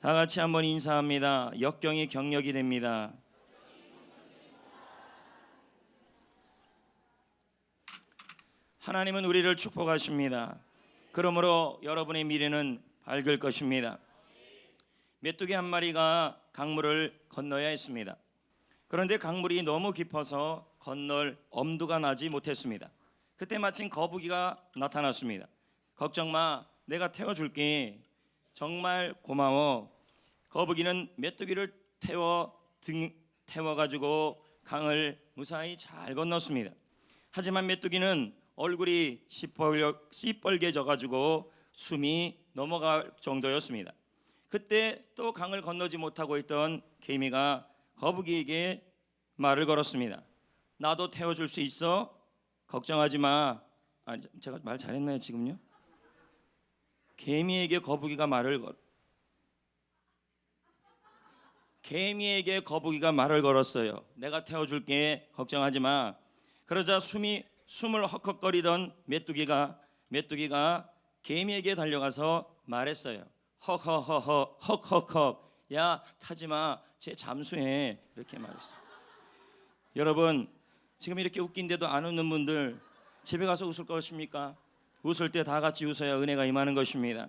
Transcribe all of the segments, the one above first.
다 같이 한번 인사합니다. 역경이 경력이 됩니다. 하나님은 우리를 축복하십니다. 그러므로 여러분의 미래는 밝을 것입니다. 메뚜기 한 마리가 강물을 건너야 했습니다. 그런데 강물이 너무 깊어서 건널 엄두가 나지 못했습니다. 그때 마침 거북이가 나타났습니다. 걱정 마, 내가 태워줄게. 정말 고마워. 거북이는 메뚜기를 태워가지고 강을 무사히 잘 건넜습니다. 하지만 메뚜기는 얼굴이 시뻘개져가지고 숨이 넘어갈 정도였습니다. 그때 또 강을 건너지 못하고 있던 개미가 거북이에게 말을 걸었습니다. 나도 태워줄 수 있어? 걱정하지 마. 제가 말 잘했나요 지금요? 개미에게 거북이가 말을 걸었어요. 내가 태워줄게. 걱정하지 마. 그러자 숨을 헉헉거리던 메뚜기가 개미에게 달려가서 말했어요. 헉헉허허 헉헉헉. 야, 타지마. 제 잠수해. 이렇게 말했어요. 여러분, 지금 이렇게 웃긴데도 안 웃는 분들 집에 가서 웃을 것입니까? 웃을 때 다 같이 웃어야 은혜가 임하는 것입니다.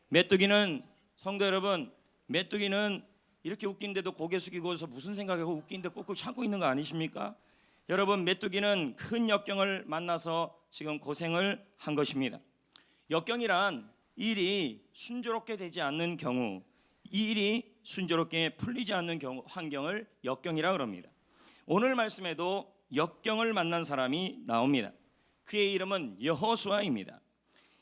메뚜기는, 성도 여러분, 메뚜기는 이렇게 웃긴데도 고개 숙이고서 무슨 생각하고 웃긴데 꾹꾹 참고 있는 거 아니십니까? 여러분, 메뚜기는 큰 역경을 만나서 지금 고생을 한 것입니다. 역경이란 일이 순조롭게 되지 않는 경우, 이 일이 순조롭게 풀리지 않는 경우, 환경을 역경이라고 합니다. 오늘 말씀에도 역경을 만난 사람이 나옵니다. 그의 이름은 여호수아입니다.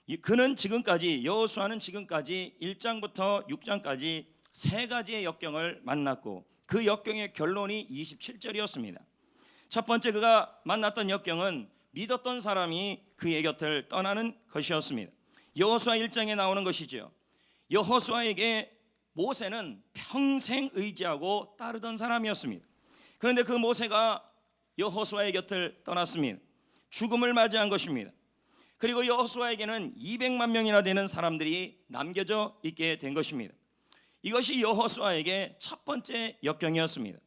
여호수아는 지금까지 1장부터 6장까지 세 가지의 역경을 만났고 그 역경의 결론이 27절이었습니다. 첫 번째 그가 만났던 역경은 믿었던 사람이 그의 곁을 떠나는 것이었습니다. 여호수아 1장에 나오는 것이죠. 여호수아에게 모세는 평생 의지하고 따르던 사람이었습니다. 그런데 그 모세가 여호수아의 곁을 떠났습니다. 죽음을 맞이한 것입니다. 그리고 여호수아에게는 200만 명이나 되는 사람들이 남겨져 있게 된 것입니다. 이것이 여호수아에게 첫 번째 역경이었습니다.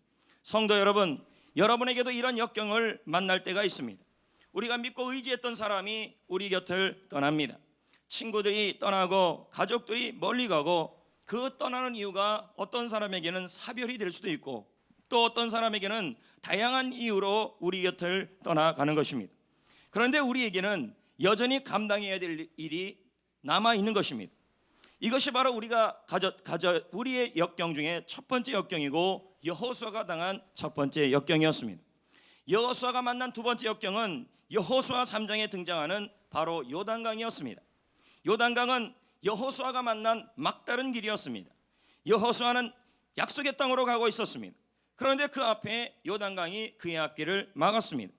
성도 여러분, 여러분에게도 이런 역경을 만날 때가 있습니다. 우리가 믿고 의지했던 사람이 우리 곁을 떠납니다. 친구들이 떠나고 가족들이 멀리 가고 그 떠나는 이유가 어떤 사람에게는 사별이 될 수도 있고 또 어떤 사람에게는 다양한 이유로 우리 곁을 떠나가는 것입니다. 그런데 우리에게는 여전히 감당해야 될 일이 남아있는 것입니다. 이것이 바로 우리가 우리의 역경 중에 첫 번째 역경이고 여호수아가 당한 첫 번째 역경이었습니다. 여호수아가 만난 두 번째 역경은 여호수아 3장에 등장하는 바로 요단강이었습니다. 요단강은 여호수아가 만난 막다른 길이었습니다. 여호수아는 약속의 땅으로 가고 있었습니다. 그런데 그 앞에 요단강이 그의 앞길을 막았습니다.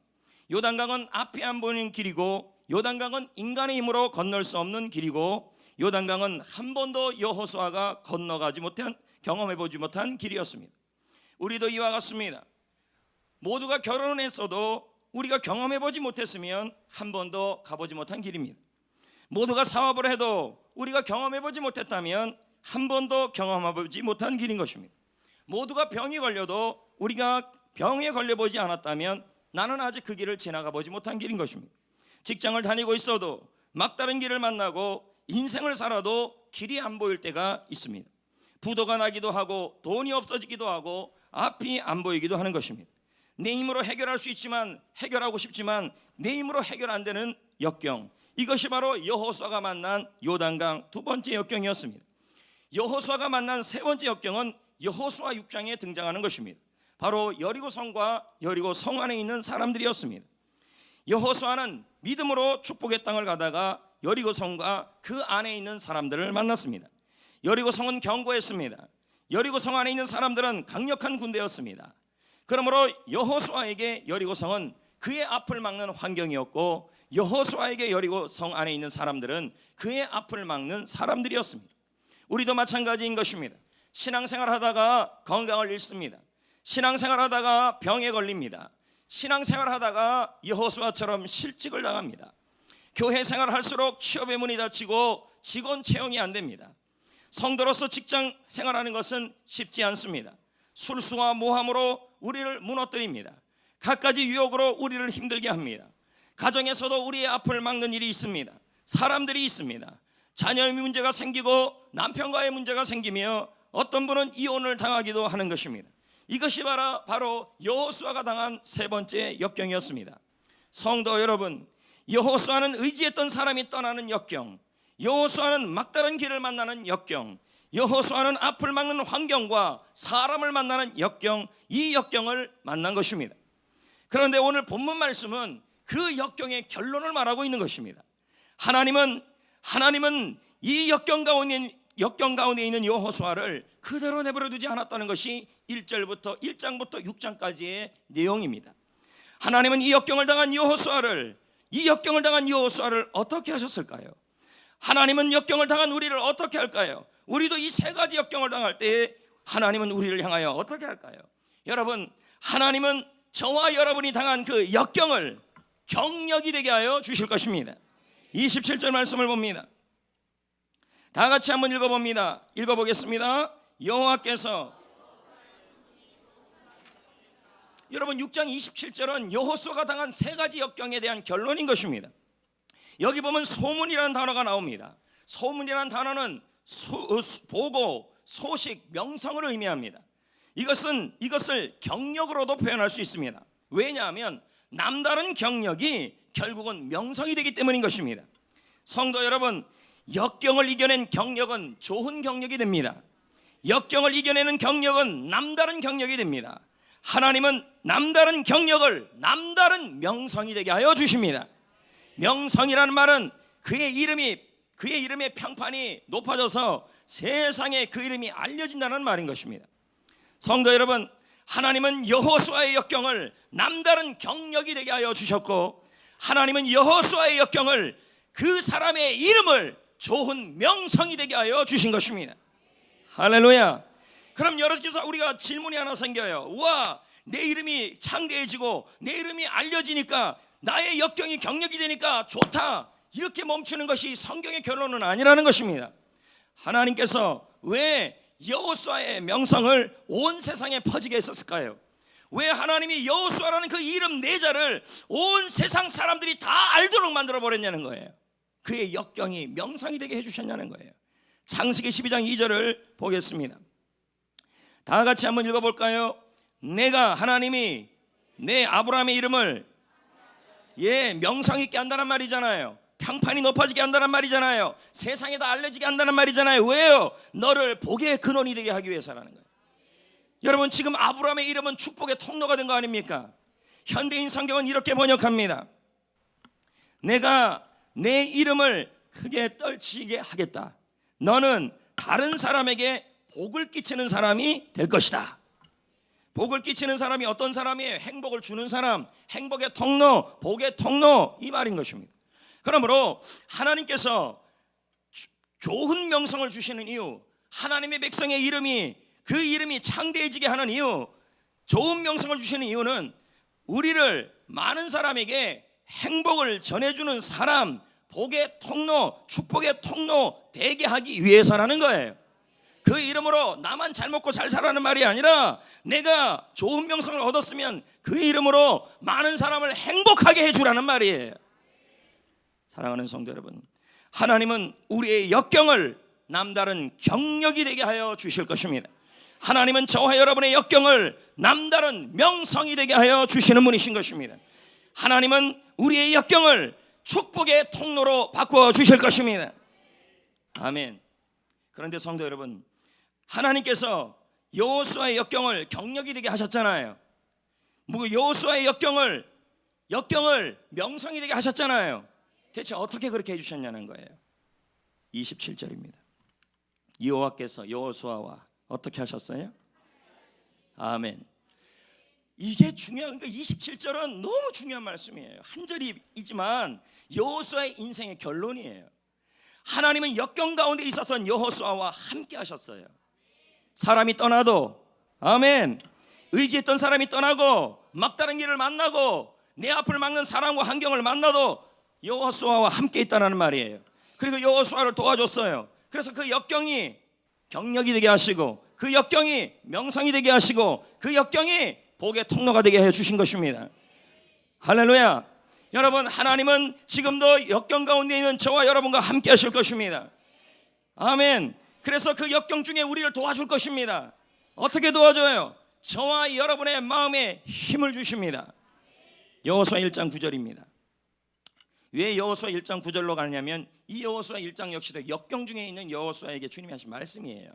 요단강은 앞이 안 보이는 길이고 요단강은 인간의 힘으로 건널 수 없는 길이고 요단강은 한 번도 여호수아가 경험해보지 못한 길이었습니다. 우리도 이와 같습니다. 모두가 결혼을 했어도 우리가 경험해보지 못했으면 한 번도 가보지 못한 길입니다. 모두가 사업을 해도 우리가 경험해보지 못했다면 한 번도 경험해보지 못한 길인 것입니다. 모두가 병이 걸려도 우리가 병에 걸려보지 않았다면 나는 아직 그 길을 지나가보지 못한 길인 것입니다. 직장을 다니고 있어도 막다른 길을 만나고 인생을 살아도 길이 안 보일 때가 있습니다. 부도가 나기도 하고 돈이 없어지기도 하고 앞이 안 보이기도 하는 것입니다. 내 힘으로 해결할 수 있지만 해결하고 싶지만 내 힘으로 해결 안 되는 역경, 이것이 바로 여호수아가 만난 요단강 두 번째 역경이었습니다. 여호수아가 만난 세 번째 역경은 여호수아 6장에 등장하는 것입니다. 바로 여리고성과 여리고성 안에 있는 사람들이었습니다. 여호수아는 믿음으로 축복의 땅을 가다가 여리고성과 그 안에 있는 사람들을 만났습니다. 여리고성은 견고했습니다. 여리고성 안에 있는 사람들은 강력한 군대였습니다. 그러므로 여호수아에게 여리고성은 그의 앞을 막는 환경이었고 여호수아에게 여리고성 안에 있는 사람들은 그의 앞을 막는 사람들이었습니다. 우리도 마찬가지인 것입니다. 신앙생활 하다가 건강을 잃습니다. 신앙생활 하다가 병에 걸립니다. 신앙생활 하다가 여호수아처럼 실직을 당합니다. 교회 생활을 할수록 취업의 문이 닫히고 직원 채용이 안 됩니다. 성도로서 직장 생활하는 것은 쉽지 않습니다. 술수와 모함으로 우리를 무너뜨립니다. 갖가지 유혹으로 우리를 힘들게 합니다. 가정에서도 우리의 앞을 막는 일이 있습니다. 사람들이 있습니다. 자녀의 문제가 생기고 남편과의 문제가 생기며 어떤 분은 이혼을 당하기도 하는 것입니다. 이것이 바로 여호수아가 당한 세 번째 역경이었습니다. 성도 여러분, 여호수아는 의지했던 사람이 떠나는 역경, 여호수아는 막다른 길을 만나는 역경, 여호수아는 앞을 막는 환경과 사람을 만나는 역경, 이 역경을 만난 것입니다. 그런데 오늘 본문 말씀은 그 역경의 결론을 말하고 있는 것입니다. 하나님은 이 역경 가운데 있는 여호수아를 그대로 내버려 두지 않았다는 것이 1장부터 6장까지의 내용입니다. 하나님은 이 역경을 당한 여호수아를 어떻게 하셨을까요? 하나님은 역경을 당한 우리를 어떻게 할까요? 우리도 이 세 가지 역경을 당할 때에 하나님은 우리를 향하여 어떻게 할까요? 여러분, 하나님은 저와 여러분이 당한 그 역경을 경력이 되게 하여 주실 것입니다. 27절 말씀을 봅니다. 다 같이 한번 읽어보겠습니다. 여호와께서, 여러분 6장 27절은 여호수아가 당한 세 가지 역경에 대한 결론인 것입니다. 여기 보면 소문이라는 단어가 나옵니다. 소문이라는 단어는 보고, 소식, 명성을 의미합니다. 이것을 경력으로도 표현할 수 있습니다. 왜냐하면 남다른 경력이 결국은 명성이 되기 때문인 것입니다. 성도 여러분, 역경을 이겨낸 경력은 좋은 경력이 됩니다. 역경을 이겨내는 경력은 남다른 경력이 됩니다. 하나님은 남다른 경력을 남다른 명성이 되게 하여 주십니다. 명성이라는 말은 그의 이름의 평판이 높아져서 세상에 그 이름이 알려진다는 말인 것입니다. 성도 여러분, 하나님은 여호수아의 역경을 남다른 경력이 되게 하여 주셨고, 하나님은 여호수아의 역경을 그 사람의 이름을 좋은 명성이 되게 하여 주신 것입니다. 할렐루야. 그럼 여러분께서 우리가 질문이 하나 생겨요. 와, 내 이름이 창대해지고 내 이름이 알려지니까 나의 역경이 경력이 되니까 좋다, 이렇게 멈추는 것이 성경의 결론은 아니라는 것입니다. 하나님께서 왜 여호수아의 명성을 온 세상에 퍼지게 했었을까요? 왜 하나님이 여호수아라는 그 이름 네 자를 온 세상 사람들이 다 알도록 만들어 버렸냐는 거예요. 그의 역경이 명성이 되게 해주셨냐는 거예요. 창세기 12장 2절을 보겠습니다. 다 같이 한번 읽어볼까요? 하나님이 내 아브라함의 이름을 명성 있게 한다는 말이잖아요. 평판이 높아지게 한다는 말이잖아요. 세상에 다 알려지게 한다는 말이잖아요. 왜요? 너를 복의 근원이 되게 하기 위해서라는 거예요. 여러분, 지금 아브라함의 이름은 축복의 통로가 된 거 아닙니까? 현대인 성경은 이렇게 번역합니다. 내가 내 이름을 크게 떨치게 하겠다. 너는 다른 사람에게 복을 끼치는 사람이 될 것이다. 복을 끼치는 사람이 어떤 사람이에요? 행복을 주는 사람, 행복의 통로, 복의 통로, 이 말인 것입니다. 그러므로 하나님께서 좋은 명성을 주시는 이유, 하나님의 백성의 이름이 그 이름이 창대해지게 하는 이유, 좋은 명성을 주시는 이유는 우리를 많은 사람에게 행복을 전해주는 사람, 복의 통로, 축복의 통로 되게 하기 위해서라는 거예요. 그 이름으로 나만 잘 먹고 잘 살라는 말이 아니라 내가 좋은 명성을 얻었으면 그 이름으로 많은 사람을 행복하게 해주라는 말이에요. 사랑하는 성도 여러분, 하나님은 우리의 역경을 남다른 경력이 되게 하여 주실 것입니다. 하나님은 저와 여러분의 역경을 남다른 명성이 되게 하여 주시는 분이신 것입니다. 하나님은 우리의 역경을 축복의 통로로 바꾸어 주실 것입니다. 아멘. 그런데 성도 여러분, 하나님께서 여호수아의 역경을 경력이 되게 하셨잖아요. 여호수아의 역경을 명성이 되게 하셨잖아요. 대체 어떻게 그렇게 해주셨냐는 거예요. 27절입니다. 여호와께서 여호수아와 어떻게 하셨어요? 아멘. 이게 중요한, 그러니까 27절은 너무 중요한 말씀이에요. 한 절이지만 여호수아의 인생의 결론이에요. 하나님은 역경 가운데 있었던 여호수아와 함께 하셨어요. 사람이 떠나도, 아멘, 의지했던 사람이 떠나고 막다른 길을 만나고 내 앞을 막는 사람과 환경을 만나도 여호수아와 함께 있다는 말이에요. 그리고 여호수아를 도와줬어요. 그래서 그 역경이 경력이 되게 하시고, 그 역경이 명성이 되게 하시고, 그 역경이 복의 통로가 되게 해 주신 것입니다. 할렐루야. 여러분, 하나님은 지금도 역경 가운데 있는 저와 여러분과 함께 하실 것입니다. 아멘. 그래서 그 역경 중에 우리를 도와줄 것입니다. 어떻게 도와줘요? 저와 여러분의 마음에 힘을 주십니다. 여호수아 1장 9절입니다. 왜 여호수아 1장 9절로 가냐면, 이 여호수아 1장 역시도 역경 중에 있는 여호수아에게 주님이 하신 말씀이에요.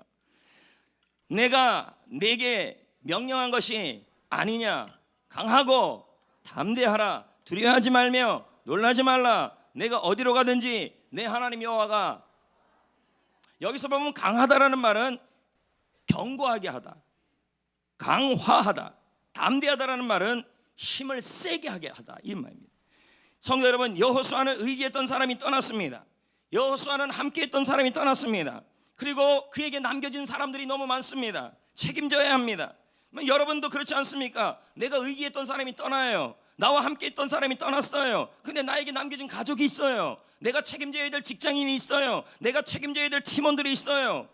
내가 내게 명령한 것이 아니냐? 강하고 담대하라. 두려워하지 말며 놀라지 말라. 내가 어디로 가든지 내 하나님 여호와가, 여기서 보면 강하다라는 말은 견고하게 하다, 강화하다. 담대하다라는 말은 힘을 세게 하게 하다, 이 말입니다. 성도 여러분, 여호수아는 의지했던 사람이 떠났습니다. 여호수아는 함께했던 사람이 떠났습니다. 그리고 그에게 남겨진 사람들이 너무 많습니다. 책임져야 합니다. 여러분도 그렇지 않습니까? 내가 의지했던 사람이 떠나요. 나와 함께했던 사람이 떠났어요. 근데 나에게 남겨진 가족이 있어요. 내가 책임져야 될 직장인이 있어요. 내가 책임져야 될 팀원들이 있어요.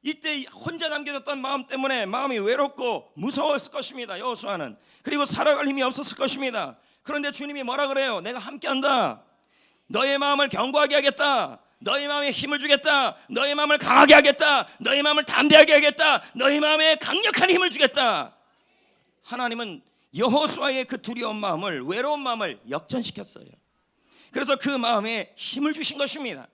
이때 혼자 남겨졌던 마음 때문에 마음이 외롭고 무서웠을 것입니다. 여호수아는. 그리고 살아갈 힘이 없었을 것입니다. 그런데 주님이 뭐라 그래요? 내가 함께한다. 너의 마음을 견고하게 하겠다. 너의 마음에 힘을 주겠다. 너의 마음을 강하게 하겠다. 너의 마음을 담대하게 하겠다. 너의 마음에 강력한 힘을 주겠다. 하나님은 여호수아의 그 두려운 마음을, 외로운 마음을 역전시켰어요. 그래서 그 마음에 힘을 주신 것입니다.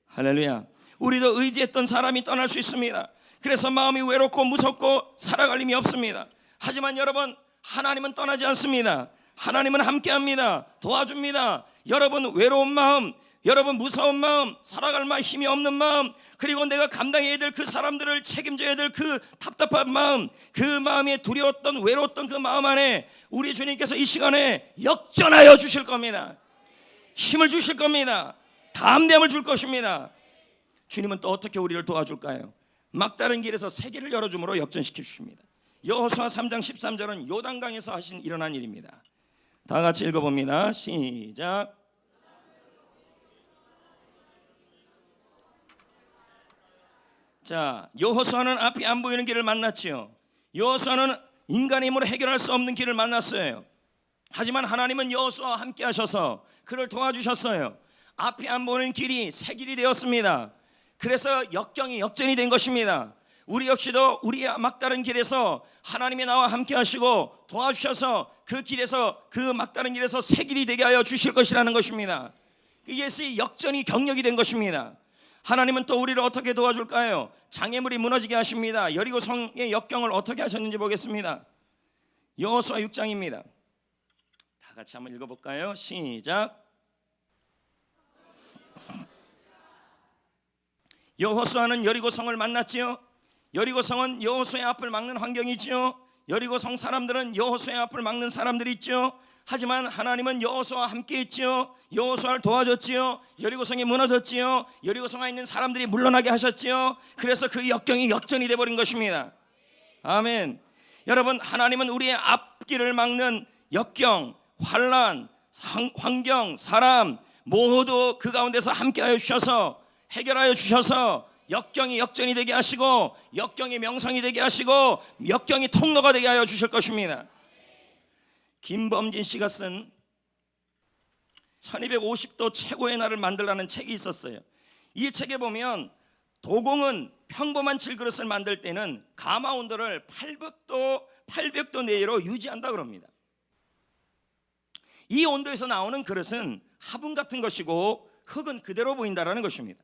할렐루야. 우리도 의지했던 사람이 떠날 수 있습니다. 그래서 마음이 외롭고 무섭고 살아갈 힘이 없습니다. 하지만 여러분, 하나님은 떠나지 않습니다. 하나님은 함께합니다. 도와줍니다. 여러분 외로운 마음, 여러분 무서운 마음, 살아갈 만 힘이 없는 마음, 그리고 내가 감당해야 될 그 사람들을 책임져야 될 그 답답한 마음, 그 마음에 두려웠던 외로웠던 그 마음 안에 우리 주님께서 이 시간에 역전하여 주실 겁니다. 힘을 주실 겁니다. 담대함을 줄 것입니다. 주님은 또 어떻게 우리를 도와줄까요? 막다른 길에서 세계를 열어줌으로 역전시켜 주십니다. 여호수아 3장 13절은 요단강에서 하신 일어난 일입니다. 다 같이 읽어봅니다. 시작. 자, 여호수아는 앞이 안 보이는 길을 만났지요. 여호수아는 인간의 힘으로 해결할 수 없는 길을 만났어요. 하지만 하나님은 여호수아와 함께 하셔서 그를 도와주셨어요. 앞이 안 보이는 길이 새 길이 되었습니다. 그래서 역경이 역전이 된 것입니다. 우리 역시도 우리의 막다른 길에서 하나님이 나와 함께 하시고 도와주셔서 그 길에서, 그 막다른 길에서 새 길이 되게 하여 주실 것이라는 것입니다. 이것이 역전이 경력이 된 것입니다. 하나님은 또 우리를 어떻게 도와줄까요? 장애물이 무너지게 하십니다. 여리고성의 역경을 어떻게 하셨는지 보겠습니다. 여호수아 6장입니다. 다 같이 한번 읽어볼까요? 시작. 여호수아는 여리고성을 만났지요. 여리고성은 여호수아의 앞을 막는 환경이지요. 여리고성 사람들은 여호수아의 앞을 막는 사람들이 있죠. 하지만 하나님은 여호수아와 함께 있지요. 여호수아를 도와줬지요. 여리고성이 무너졌지요. 여리고성에 있는 사람들이 물러나게 하셨지요. 그래서 그 역경이 역전이 되어버린 것입니다. 아멘. 여러분, 하나님은 우리의 앞길을 막는 역경, 환난, 환경, 사람 모두 그 가운데서 함께하여 주셔서, 해결하여 주셔서 역경이 역전이 되게 하시고, 역경이 명성이 되게 하시고, 역경이 통로가 되게 하여 주실 것입니다. 김범진 씨가 쓴 1250도 최고의 날을 만들라는 책이 있었어요. 이 책에 보면 도공은 평범한 질그릇을 만들 때는 가마 온도를 800도 내로 유지한다 그럽니다. 이 온도에서 나오는 그릇은 화분 같은 것이고 흙은 그대로 보인다는 것입니다.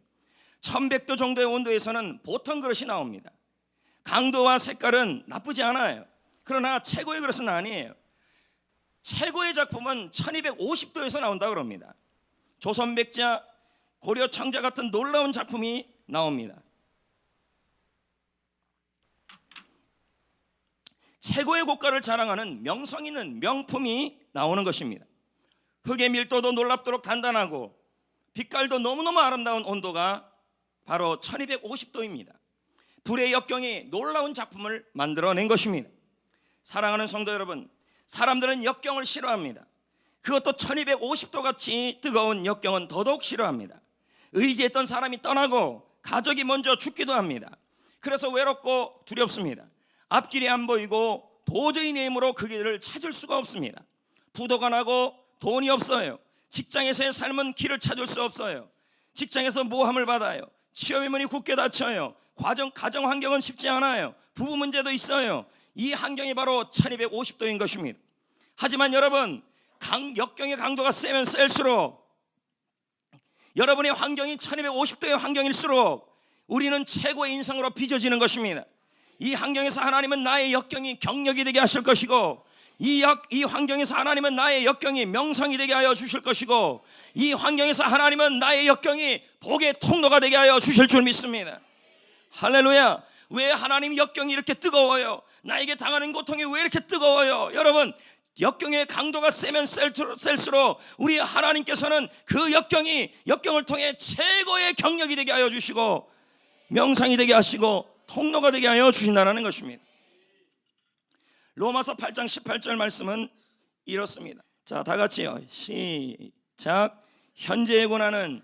1100도 정도의 온도에서는 보통 그릇이 나옵니다. 강도와 색깔은 나쁘지 않아요. 그러나 최고의 그릇은 아니에요. 최고의 작품은 1250도에서 나온다 그럽니다. 조선백자, 고려 청자 같은 놀라운 작품이 나옵니다. 최고의 고가를 자랑하는 명성 있는 명품이 나오는 것입니다. 흙의 밀도도 놀랍도록 단단하고 빛깔도 너무너무 아름다운 온도가 바로 1250도입니다. 불의 역경이 놀라운 작품을 만들어낸 것입니다. 사랑하는 성도 여러분, 사람들은 역경을 싫어합니다. 그것도 1250도 같이 뜨거운 역경은 더더욱 싫어합니다. 의지했던 사람이 떠나고 가족이 먼저 죽기도 합니다. 그래서 외롭고 두렵습니다. 앞길이 안 보이고 도저히 내 힘으로 그 길을 찾을 수가 없습니다. 부도가 나고 돈이 없어요. 직장에서의 삶은 길을 찾을 수 없어요. 직장에서 모함을 받아요. 취업의 문이 굳게 닫혀요. 가정 환경은 쉽지 않아요. 부부 문제도 있어요. 이 환경이 바로 1250도인 것입니다. 하지만 여러분, 역경의 강도가 세면 셀수록, 여러분의 환경이 1250도의 환경일수록 우리는 최고의 인성으로 빚어지는 것입니다. 이 환경에서 하나님은 나의 역경이 경력이 되게 하실 것이고, 이 환경에서 하나님은 나의 역경이 명성이 되게 하여 주실 것이고, 이 환경에서 하나님은 나의 역경이 복의 통로가 되게 하여 주실 줄 믿습니다. 할렐루야. 왜 하나님 역경이 이렇게 뜨거워요? 나에게 당하는 고통이 왜 이렇게 뜨거워요? 여러분, 역경의 강도가 세면 셀수록 우리 하나님께서는 그 역경을 통해 최고의 경력이 되게 하여 주시고, 명상이 되게 하시고, 통로가 되게 하여 주신다는 것입니다. 로마서 8장 18절 말씀은 이렇습니다. 자, 다 같이요. 시작. 현재의 고난은,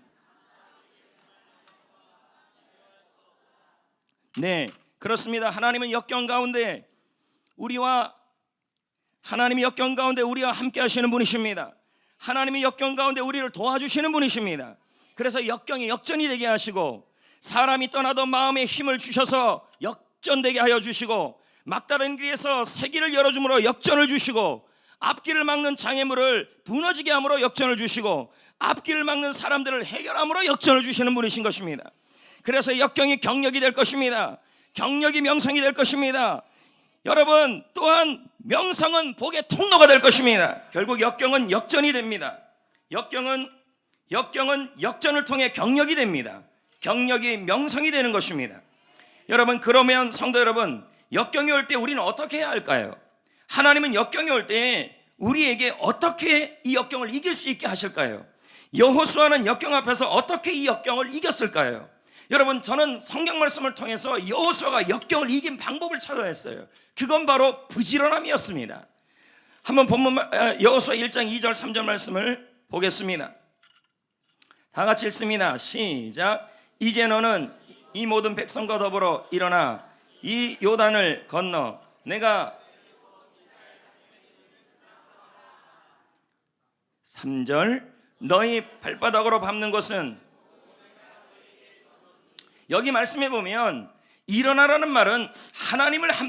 네, 그렇습니다. 하나님은 역경 가운데 우리와 함께 하시는 분이십니다. 하나님이 역경 가운데 우리를 도와주시는 분이십니다. 그래서 역경이 역전이 되게 하시고, 사람이 떠나도 마음에 힘을 주셔서 역전되게 하여 주시고, 막다른 길에서 새 길을 열어줌으로 역전을 주시고, 앞길을 막는 장애물을 무너지게 함으로 역전을 주시고, 앞길을 막는 사람들을 해결함으로 역전을 주시는 분이신 것입니다. 그래서 역경이 경력이 될 것입니다. 경력이 명성이 될 것입니다. 여러분, 또한 명성은 복의 통로가 될 것입니다. 결국 역경은 역전이 됩니다. 역경은 역전을 통해 경력이 됩니다. 경력이 명성이 되는 것입니다. 여러분, 그러면 성도 여러분, 역경이 올 때 우리는 어떻게 해야 할까요? 하나님은 역경이 올 때 우리에게 어떻게 이 역경을 이길 수 있게 하실까요? 여호수아는 역경 앞에서 어떻게 이 역경을 이겼을까요? 여러분, 저는 성경 말씀을 통해서 여호수아가 역경을 이긴 방법을 찾아냈어요. 그건 바로 부지런함이었습니다. 한번 본문 여호수아 1장 2절 3절 말씀을 보겠습니다. 다 같이 읽습니다. 시작. 이제 너는 이 모든 백성과 더불어 일어나 이 요단을 건너 내가 3절 너희 발바닥으로 밟는 것은, 여기 말씀해 보면 일어나라는 말은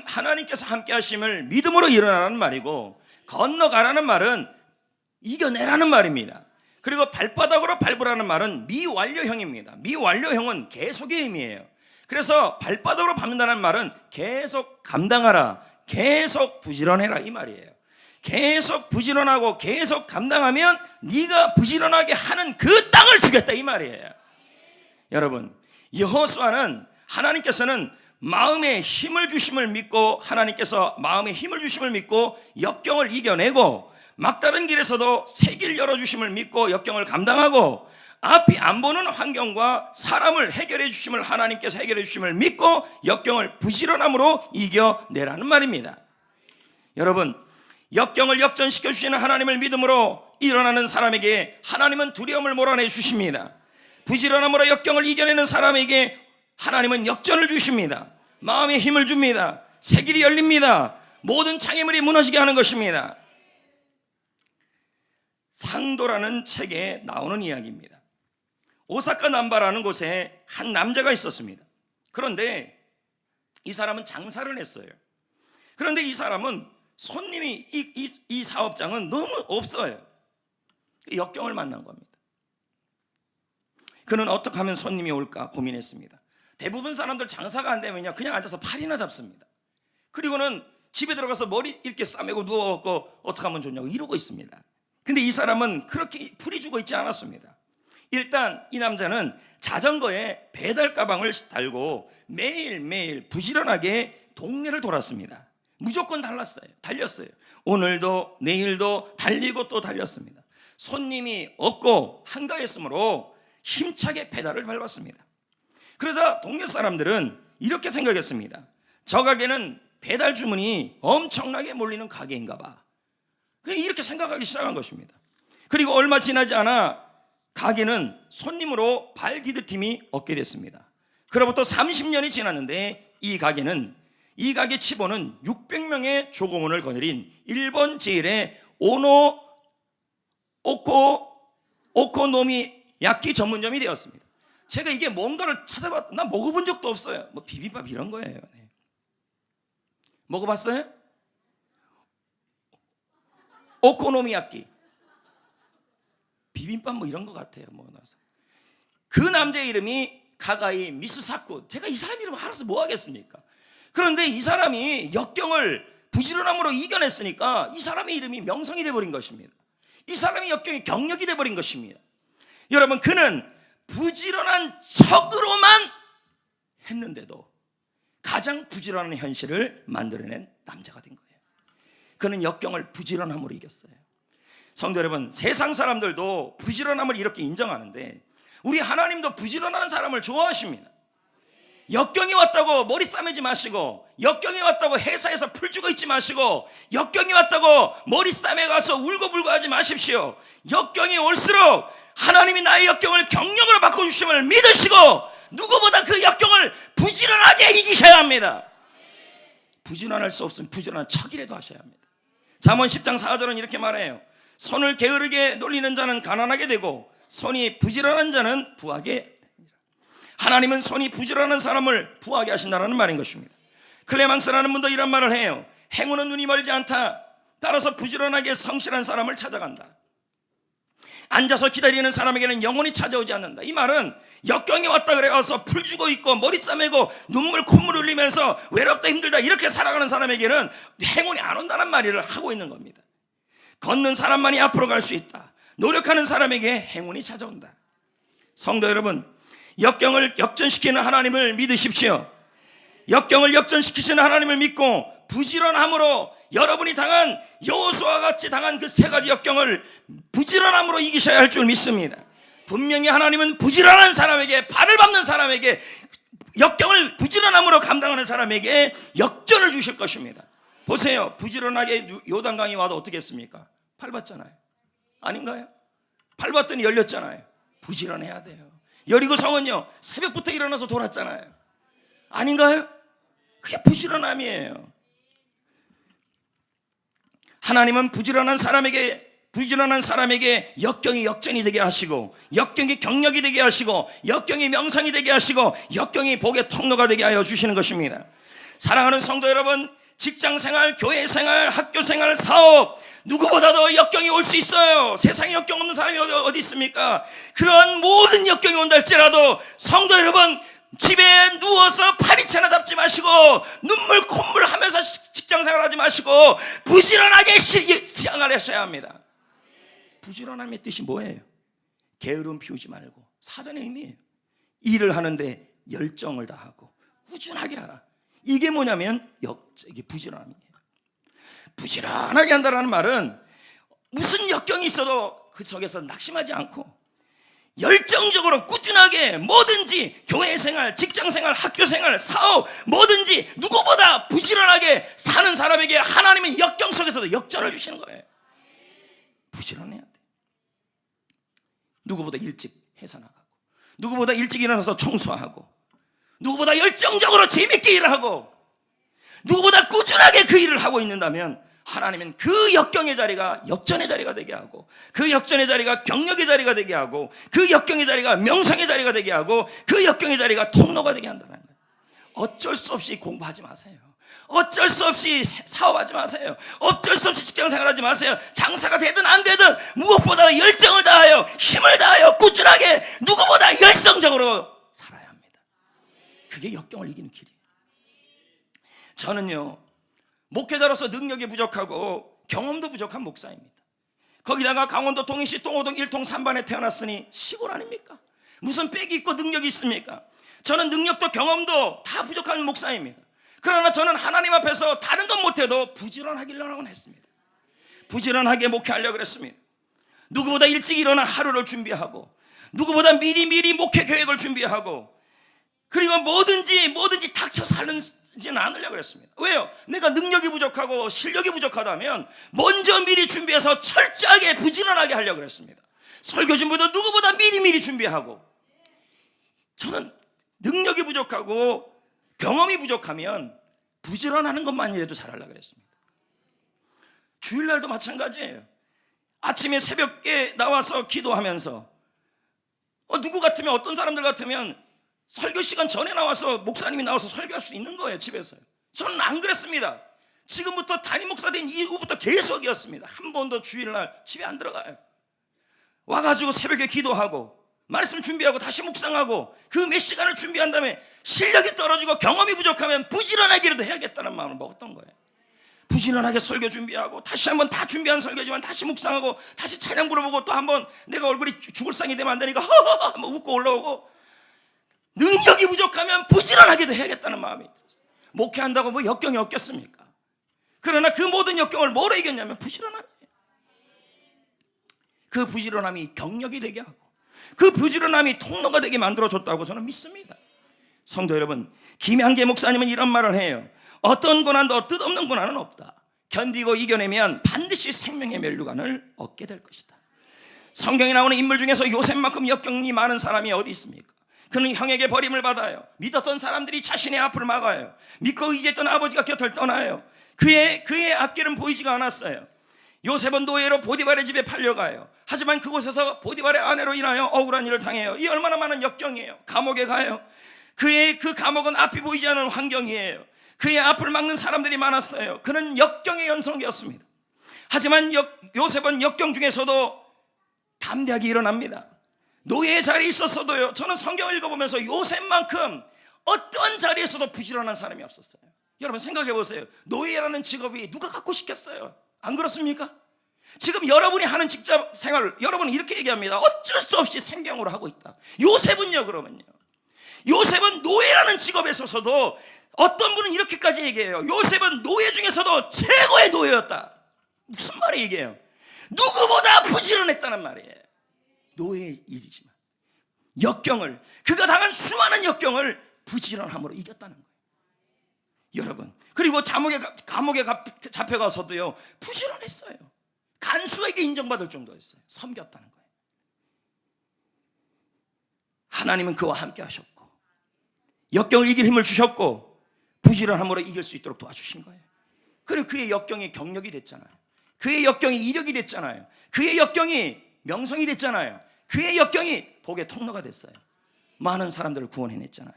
하나님께서 함께 하심을 믿음으로 일어나라는 말이고, 건너가라는 말은 이겨내라는 말입니다. 그리고 발바닥으로 밟으라는 말은 미완료형입니다. 미완료형은 계속의 의미예요. 그래서 발바닥으로 밟는다는 말은 계속 감당하라, 계속 부지런해라 이 말이에요. 계속 부지런하고 계속 감당하면 네가 부지런하게 하는 그 땅을 주겠다 이 말이에요. 여러분, 여호수아는 하나님께서는 마음의 힘을 주심을 믿고, 하나님께서 마음의 힘을 주심을 믿고 역경을 이겨내고, 막다른 길에서도 새 길 열어주심을 믿고 역경을 감당하고, 앞이 안 보는 환경과 사람을 해결해 주심을, 하나님께서 해결해 주심을 믿고 역경을 부지런함으로 이겨내라는 말입니다. 여러분, 역경을 역전시켜 주시는 하나님을 믿음으로 일어나는 사람에게 하나님은 두려움을 몰아내 주십니다. 부지런함으로 역경을 이겨내는 사람에게 하나님은 역전을 주십니다. 마음의 힘을 줍니다. 새 길이 열립니다. 모든 장애물이 무너지게 하는 것입니다. 상도라는 책에 나오는 이야기입니다. 오사카 남바라는 곳에 한 남자가 있었습니다. 그런데 이 사람은 장사를 했어요. 그런데 이 사람은 손님이 이 사업장은 너무 없어요. 역경을 만난 겁니다. 그는 어떻게 하면 손님이 올까 고민했습니다. 대부분 사람들 장사가 안 되면요 그냥 앉아서 팔이나 잡습니다. 그리고는 집에 들어가서 머리 이렇게 싸매고 누워갖고 어떻게 하면 좋냐고 이러고 있습니다. 근데 이 사람은 그렇게 풀이 주고 있지 않았습니다. 일단 이 남자는 자전거에 배달 가방을 달고 매일매일 부지런하게 동네를 돌았습니다. 무조건 달렸어요. 오늘도 내일도 달리고 또 달렸습니다. 손님이 없고 한가했으므로 힘차게 페달을 밟았습니다. 그러자 동네 사람들은 이렇게 생각했습니다. 저 가게는 배달 주문이 엄청나게 몰리는 가게인가 봐. 이렇게 생각하기 시작한 것입니다. 그리고 얼마 지나지 않아 가게는 손님으로 발 디딜팀이 얻게 됐습니다. 그로부터 30년이 지났는데 이 가게 치보는 600명의 조공원을 거느린 일본 제일의 오코노미야끼 전문점이 되었습니다. 제가 이게 뭔가를 찾아봤, 나 먹어본 적도 없어요. 뭐 비빔밥 이런 거예요. 네. 먹어봤어요? 오코노미야끼 비빔밥 뭐 이런 거 같아요. 그 남자의 이름이 가가이 미스사쿠. 제가 이 사람 이름 알아서 뭐 하겠습니까? 그런데 이 사람이 역경을 부지런함으로 이겨냈으니까 이 사람의 이름이 명성이 되어버린 것입니다. 이 사람의 역경이 경력이 되어버린 것입니다. 여러분, 그는 부지런한 척으로만 했는데도 가장 부지런한 현실을 만들어낸 남자가 된 거예요. 그는 역경을 부지런함으로 이겼어요. 성도 여러분, 세상 사람들도 부지런함을 이렇게 인정하는데 우리 하나님도 부지런한 사람을 좋아하십니다. 역경이 왔다고 머리 싸매지 마시고, 역경이 왔다고 회사에서 풀죽어 있지 마시고, 역경이 왔다고 머리 싸매 가서 울고불고 하지 마십시오. 역경이 올수록 하나님이 나의 역경을 경력으로 바꿔주심을 믿으시고 누구보다 그 역경을 부지런하게 이기셔야 합니다. 부지런할 수 없으면 부지런한 척이라도 하셔야 합니다. 잠언 10장 4절은 이렇게 말해요. 손을 게으르게 놀리는 자는 가난하게 되고 손이 부지런한 자는 부하게 됩니다. 하나님은 손이 부지런한 사람을 부하게 하신다는 말인 것입니다. 클레망스라는 분도 이런 말을 해요. 행운은 눈이 멀지 않다. 따라서 부지런하게 성실한 사람을 찾아간다. 앉아서 기다리는 사람에게는 영원히 찾아오지 않는다. 이 말은 역경이 왔다 그래서 풀 주고 있고 머리 싸매고 눈물 콧물 흘리면서 외롭다 힘들다 이렇게 살아가는 사람에게는 행운이 안 온다는 말을 하고 있는 겁니다. 걷는 사람만이 앞으로 갈 수 있다. 노력하는 사람에게 행운이 찾아온다. 성도 여러분, 역경을 역전시키는 하나님을 믿으십시오. 역경을 역전시키시는 하나님을 믿고 부지런함으로 여러분이 당한 여호수아와 같이 당한 그 세 가지 역경을 부지런함으로 이기셔야 할 줄 믿습니다. 분명히 하나님은 부지런한 사람에게, 발을 밟는 사람에게, 역경을 부지런함으로 감당하는 사람에게 역전을 주실 것입니다. 보세요. 부지런하게 요단강이 와도 어떻게 했습니까? 밟았잖아요. 아닌가요? 밟았더니 열렸잖아요. 부지런해야 돼요. 여리고 성은요, 새벽부터 일어나서 돌았잖아요. 아닌가요? 그게 부지런함이에요. 하나님은 부지런한 사람에게 역경이 역전이 되게 하시고, 역경이 경력이 되게 하시고, 역경이 명성이 되게 하시고, 역경이 복의 통로가 되게 하여 주시는 것입니다. 사랑하는 성도 여러분, 직장생활, 교회생활, 학교생활, 사업, 누구보다도 역경이 올 수 있어요. 세상에 역경 없는 사람이 어디 있습니까? 그런 모든 역경이 온다 할지라도 성도 여러분, 집에 누워서 파리채나 잡지 마시고 눈물 콧물 하면서 직장생활 하지 마시고 부지런하게 시행을 하셔야 합니다. 부지런함의 뜻이 뭐예요? 게으름 피우지 말고, 사전의 의미예요. 일을 하는데 열정을 다하고 꾸준하게 하라. 이게 뭐냐면 이게 부지런함이에요. 부지런하게 한다는 말은 무슨 역경이 있어도 그 속에서 낙심하지 않고 열정적으로 꾸준하게 뭐든지 교회생활, 직장생활, 학교생활, 사업 뭐든지 누구보다 부지런하게 사는 사람에게 하나님은 역경 속에서도 역전을 주시는 거예요. 부지런해야 돼. 누구보다 일찍 회사 나가고, 누구보다 일찍 일어나서 청소하고, 누구보다 열정적으로 재밌게 일을 하고, 누구보다 꾸준하게 그 일을 하고 있는다면 하나님은 그 역경의 자리가 역전의 자리가 되게 하고, 그 역전의 자리가 경력의 자리가 되게 하고, 그 역경의 자리가 명성의 자리가 되게 하고, 그 역경의 자리가 통로가 되게 한다는 거예요. 어쩔 수 없이 공부하지 마세요. 어쩔 수 없이 사업하지 마세요. 어쩔 수 없이 직장생활하지 마세요. 장사가 되든 안 되든 무엇보다 열정을 다하여 힘을 다하여 꾸준하게 누구보다 열성적으로 살아야 합니다. 그게 역경을 이기는 길이에요. 저는요, 목회자로서 능력이 부족하고 경험도 부족한 목사입니다. 거기다가 강원도 동인시 동호동 1통 3반에 태어났으니 시골 아닙니까? 무슨 빽이 있고 능력이 있습니까? 저는 능력도 경험도 다 부족한 목사입니다. 그러나 저는 하나님 앞에서 다른 건 못해도 부지런하기를 했습니다. 부지런하게 목회하려고 그랬습니다. 누구보다 일찍 일어나 하루를 준비하고, 누구보다 미리 목회 계획을 준비하고, 그리고 뭐든지 닥쳐 사는 부지런하지는 않으려고 그랬습니다. 왜요? 내가 능력이 부족하고 실력이 부족하다면 먼저 미리 준비해서 철저하게 부지런하게 하려고 그랬습니다. 설교 준비도 누구보다 미리 준비하고, 저는 능력이 부족하고 경험이 부족하면 부지런하는 것만이라도 잘하려고 그랬습니다. 주일날도 마찬가지예요. 아침에 새벽에 나와서 기도하면서 누구 같으면, 어떤 사람들 같으면 설교 시간 전에 나와서 목사님이 나와서 설교할 수 있는 거예요, 집에서요. 저는 안 그랬습니다. 지금부터 담임 목사 된 이후부터 계속이었습니다. 한 번도 주일날 집에 안 들어가요. 와가지고 새벽에 기도하고 말씀 준비하고 다시 묵상하고 그 몇 시간을 준비한 다음에 실력이 떨어지고 경험이 부족하면 부지런하기라도 해야겠다는 마음을 먹었던 거예요. 부지런하게 설교 준비하고 다시 한번 다 준비한 설교지만 다시 묵상하고 다시 찬양 불러보고 또 한번 내가 얼굴이 죽을 상이 되면 안 되니까 허허허 한번 웃고 올라오고, 능력이 부족하면 부지런하게도 해야겠다는 마음이 들었어요. 목회한다고 뭐 역경이 없겠습니까? 그러나 그 모든 역경을 뭐로 이겼냐면 부지런함이에요. 그 부지런함이 경력이 되게 하고 그 부지런함이 통로가 되게 만들어줬다고 저는 믿습니다. 성도 여러분, 김양계 목사님은 이런 말을 해요. 어떤 고난도 뜻없는 고난은 없다. 견디고 이겨내면 반드시 생명의 면류관을 얻게 될 것이다. 성경에 나오는 인물 중에서 요셉만큼 역경이 많은 사람이 어디 있습니까? 그는 형에게 버림을 받아요. 믿었던 사람들이 자신의 앞을 막아요. 믿고 의지했던 아버지가 곁을 떠나요. 그의 앞길은 보이지가 않았어요. 요셉은 노예로 보디발의 집에 팔려가요. 하지만 그곳에서 보디발의 아내로 인하여 억울한 일을 당해요. 이 얼마나 많은 역경이에요. 감옥에 가요. 그 감옥은 앞이 보이지 않는 환경이에요. 그의 앞을 막는 사람들이 많았어요. 그는 역경의 연속이었습니다. 하지만 요셉은 역경 중에서도 담대하게 일어납니다. 노예의 자리에 있었어도요, 저는 성경을 읽어보면서 요셉만큼 어떤 자리에서도 부지런한 사람이 없었어요. 여러분 생각해 보세요. 노예라는 직업이 누가 갖고 싶겠어요? 안 그렇습니까? 지금 여러분이 하는 직장 생활을 여러분은 이렇게 얘기합니다. 어쩔 수 없이 생경으로 하고 있다. 요셉은요, 그러면요, 요셉은 노예라는 직업에 있어서도 어떤 분은 이렇게까지 얘기해요. 요셉은 노예 중에서도 최고의 노예였다. 무슨 말이 얘기해요? 누구보다 부지런했다는 말이에요. 노예의 일이지만 역경을, 그가 당한 수많은 역경을 부지런함으로 이겼다는 거예요. 여러분, 그리고 감옥에 잡혀가서도요 부지런했어요. 간수에게 인정받을 정도였어요. 섬겼다는 거예요. 하나님은 그와 함께 하셨고 역경을 이길 힘을 주셨고 부지런함으로 이길 수 있도록 도와주신 거예요. 그리고 그의 역경이 경력이 됐잖아요. 그의 역경이 이력이 됐잖아요. 그의 역경이 명성이 됐잖아요. 그의 역경이 복의 통로가 됐어요. 많은 사람들을 구원해냈잖아요.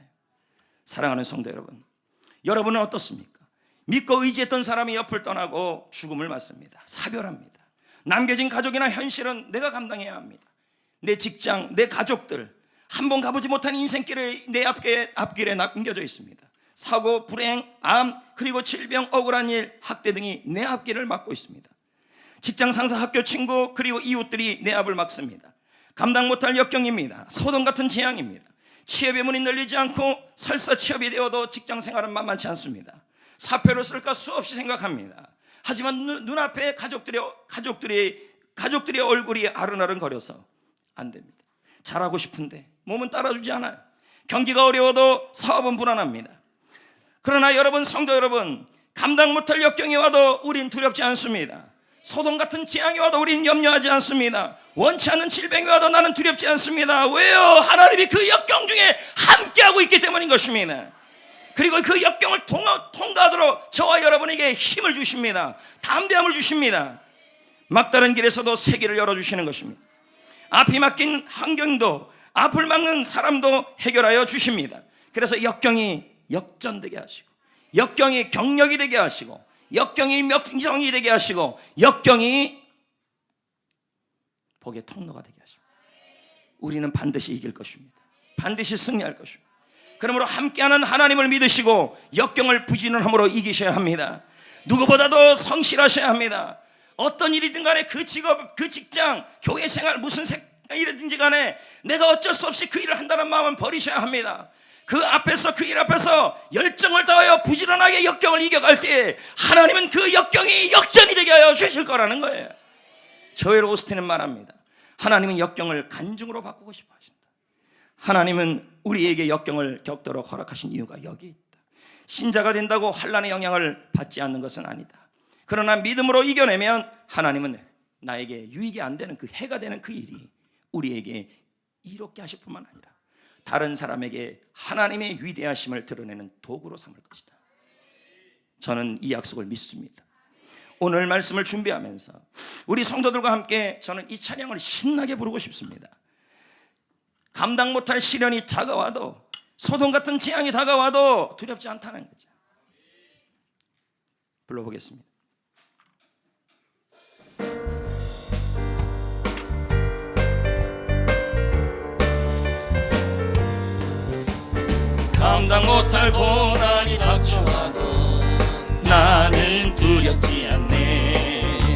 사랑하는 성도 여러분, 여러분은 어떻습니까? 믿고 의지했던 사람이 옆을 떠나고 죽음을 맞습니다. 사별합니다. 남겨진 가족이나 현실은 내가 감당해야 합니다. 내 직장, 내 가족들, 한 번 가보지 못한 인생길을 내 앞길에 남겨져 있습니다. 사고, 불행, 암, 그리고 질병, 억울한 일, 학대 등이 내 앞길을 막고 있습니다. 직장 상사, 학교 친구, 그리고 이웃들이 내 앞을 막습니다. 감당 못할 역경입니다. 소동 같은 재앙입니다. 취업의 문이 열리지 않고 설사 취업이 되어도 직장 생활은 만만치 않습니다. 사표를 쓸까 수없이 생각합니다. 하지만 눈앞에 가족들의 얼굴이 아른아른거려서 안 됩니다. 잘하고 싶은데 몸은 따라주지 않아요. 경기가 어려워도 사업은 불안합니다. 그러나 여러분, 성도 여러분, 감당 못할 역경이 와도 우린 두렵지 않습니다. 소동 같은 재앙이 와도 우린 염려하지 않습니다. 원치 않는 질병이 와도 나는 두렵지 않습니다. 왜요? 하나님이 그 역경 중에 함께하고 있기 때문인 것입니다. 그리고 그 역경을 통과하도록 저와 여러분에게 힘을 주십니다. 담대함을 주십니다. 막다른 길에서도 세계를 열어주시는 것입니다. 앞이 막힌 환경도, 앞을 막는 사람도 해결하여 주십니다. 그래서 역경이 역전되게 하시고, 역경이 경력이 되게 하시고, 역경이 명성이 되게 하시고, 역경이 복의 통로가 되게 하십니다. 우리는 반드시 이길 것입니다. 반드시 승리할 것입니다. 그러므로 함께하는 하나님을 믿으시고 역경을 부지런함으로 이기셔야 합니다. 누구보다도 성실하셔야 합니다. 어떤 일이든 간에 그 직업, 그 직장, 교회 생활, 무슨 일이든지 간에 내가 어쩔 수 없이 그 일을 한다는 마음은 버리셔야 합니다. 그 일 앞에서 열정을 다하여 부지런하게 역경을 이겨갈 때 하나님은 그 역경이 역전이 되게 하여 주실 거라는 거예요. 조엘 오스틴은 말합니다. 하나님은 역경을 간증으로 바꾸고 싶어 하신다. 하나님은 우리에게 역경을 겪도록 허락하신 이유가 여기 있다. 신자가 된다고 환난의 영향을 받지 않는 것은 아니다. 그러나 믿음으로 이겨내면 하나님은 나에게 유익이 안 되는 그 해가 되는 그 일이 우리에게 이롭게 하실 뿐만 아니라 다른 사람에게 하나님의 위대하심을 드러내는 도구로 삼을 것이다. 저는 이 약속을 믿습니다. 오늘 말씀을 준비하면서 우리 성도들과 함께 저는 이 찬양을 신나게 부르고 싶습니다. 감당 못할 시련이 다가와도, 소돔 같은 재앙이 다가와도 두렵지 않다는 거죠. 불러보겠습니다. 감당 못할 고난이 닥쳐와도 나는 두렵지 않네.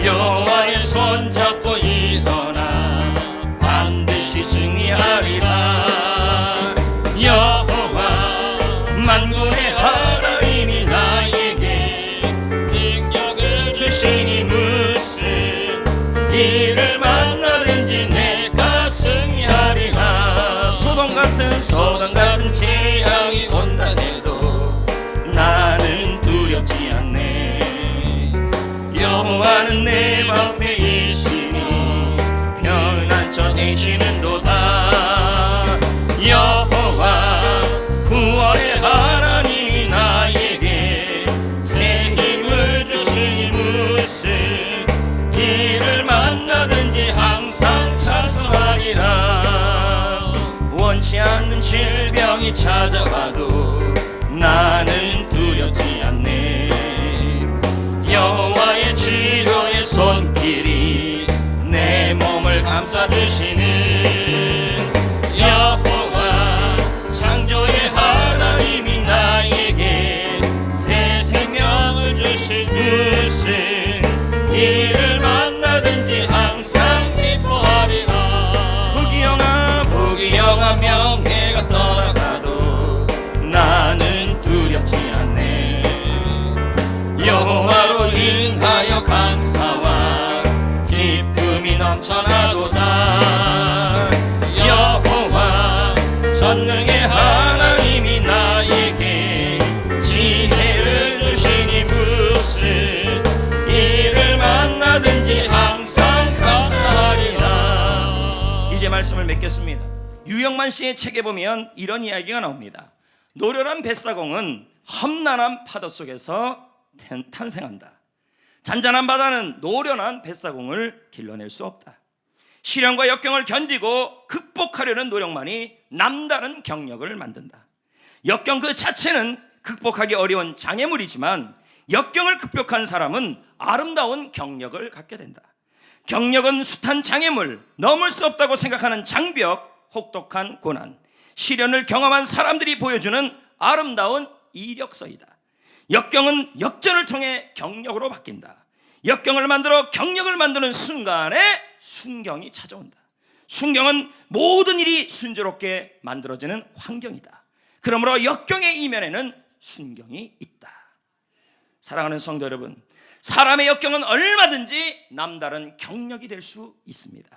여호와의 손 잡고 일어나 반드시 승리하리라. 여호와 만군의 하나님이 나에게 능력을 주시니 무슨 일을 만나든지 내가 승리하리라. 소돔 같은 재앙이 온다 해도 나는 두렵지 않네. 여호와는 내 방패 이시니 편한 저 되시는도다. 여호와 구원의 하나님이 나에게 새 힘을 주시니 무슨 일을 만나든지 항상 찬송하리라. 원치 않는 질병이 찾아와도 나는 두렵지 않네. 여호와의 치료의 손길이 내 몸을 감싸주시는 여호와 창조의 하나님이 나에게 새 생명을 주시니 무슨 일을 만나든지 항상 기뻐하리라. 부귀영화 명예가 떠나가도 나는 두렵지 않네. 여호와로 인하여 감사와 기쁨이 넘쳐나도다. 여호와 전능의 하나님이 나에게 지혜를 주시니 무슨 일을 만나든지 항상 감사하리라. 이제 말씀을 맺겠습니다. 유영만 씨의 책에 보면 이런 이야기가 나옵니다. 노련한 뱃사공은 험난한 파도 속에서 탄생한다. 잔잔한 바다는 노련한 뱃사공을 길러낼 수 없다. 시련과 역경을 견디고 극복하려는 노력만이 남다른 경력을 만든다. 역경 그 자체는 극복하기 어려운 장애물이지만 역경을 극복한 사람은 아름다운 경력을 갖게 된다. 경력은 숱한 장애물, 넘을 수 없다고 생각하는 장벽, 혹독한 고난, 시련을 경험한 사람들이 보여주는 아름다운 이력서이다. 역경은 역전을 통해 경력으로 바뀐다. 역경을 만들어 경력을 만드는 순간에 순경이 찾아온다. 순경은 모든 일이 순조롭게 만들어지는 환경이다. 그러므로 역경의 이면에는 순경이 있다. 사랑하는 성도 여러분, 사람의 역경은 얼마든지 남다른 경력이 될 수 있습니다.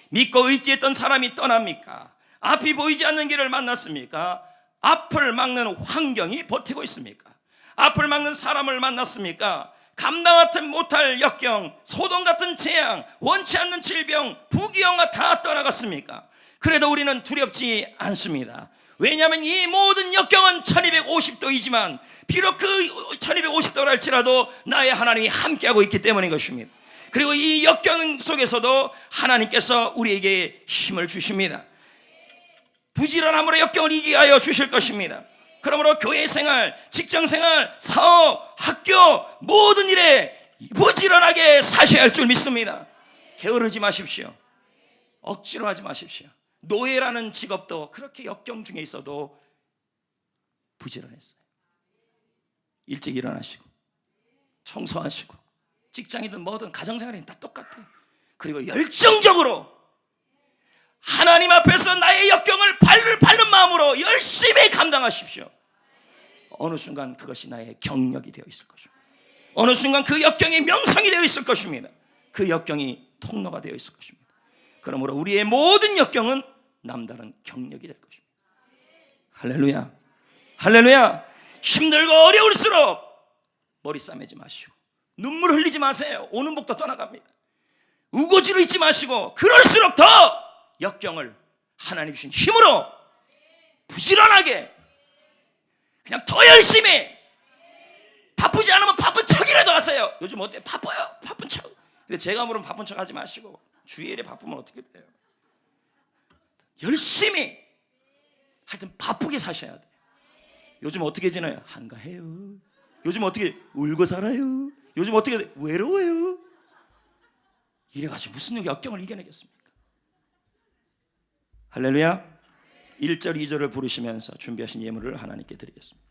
믿고 의지했던 사람이 떠납니까? 앞이 보이지 않는 길을 만났습니까? 앞을 막는 환경이 버티고 있습니까? 앞을 막는 사람을 만났습니까? 감당하지 못할 역경, 소돔 같은 재앙, 원치 않는 질병, 부귀영화 다 떠나갔습니까? 그래도 우리는 두렵지 않습니다. 왜냐하면 이 모든 역경은 1250도이지만 비록 그 1250도를 할지라도 나의 하나님이 함께하고 있기 때문인 것입니다. 그리고 이 역경 속에서도 하나님께서 우리에게 힘을 주십니다. 부지런함으로 역경을 이기게 하여 주실 것입니다. 그러므로 교회 생활, 직장 생활, 사업, 학교 모든 일에 부지런하게 사셔야 할 줄 믿습니다. 게으르지 마십시오. 억지로 하지 마십시오. 노예라는 직업도 그렇게 역경 중에 있어도 부지런했어요. 일찍 일어나시고 청소하시고 직장이든 뭐든 가정생활이든 다 똑같아요. 그리고 열정적으로 하나님 앞에서 나의 역경을 밟는 마음으로 열심히 감당하십시오. 어느 순간 그것이 나의 경력이 되어 있을 것입니다. 어느 순간 그 역경이 명성이 되어 있을 것입니다. 그 역경이 통로가 되어 있을 것입니다. 그러므로 우리의 모든 역경은 남다른 경력이 될 것입니다. 할렐루야, 할렐루야. 힘들고 어려울수록 머리 싸매지 마시고 눈물 흘리지 마세요. 오는 복도 떠나갑니다. 우거지로 있지 마시고 그럴수록 더 역경을 하나님 주신 힘으로 부지런하게 그냥 더 열심히, 바쁘지 않으면 바쁜 척이라도 하세요. 요즘 어때요? 바빠요. 바쁜 척. 근데 제가 물으면 바쁜 척 하지 마시고 주일에 바쁘면 어떻게 돼요? 열심히 하여튼 바쁘게 사셔야 돼요. 요즘 어떻게 지나요? 한가해요. 요즘 어떻게 울고 살아요. 요즘 어떻게 외로워요. 이래가지고 무슨 역경을 이겨내겠습니까? 할렐루야. 1절 2절을 부르시면서 준비하신 예물을 하나님께 드리겠습니다.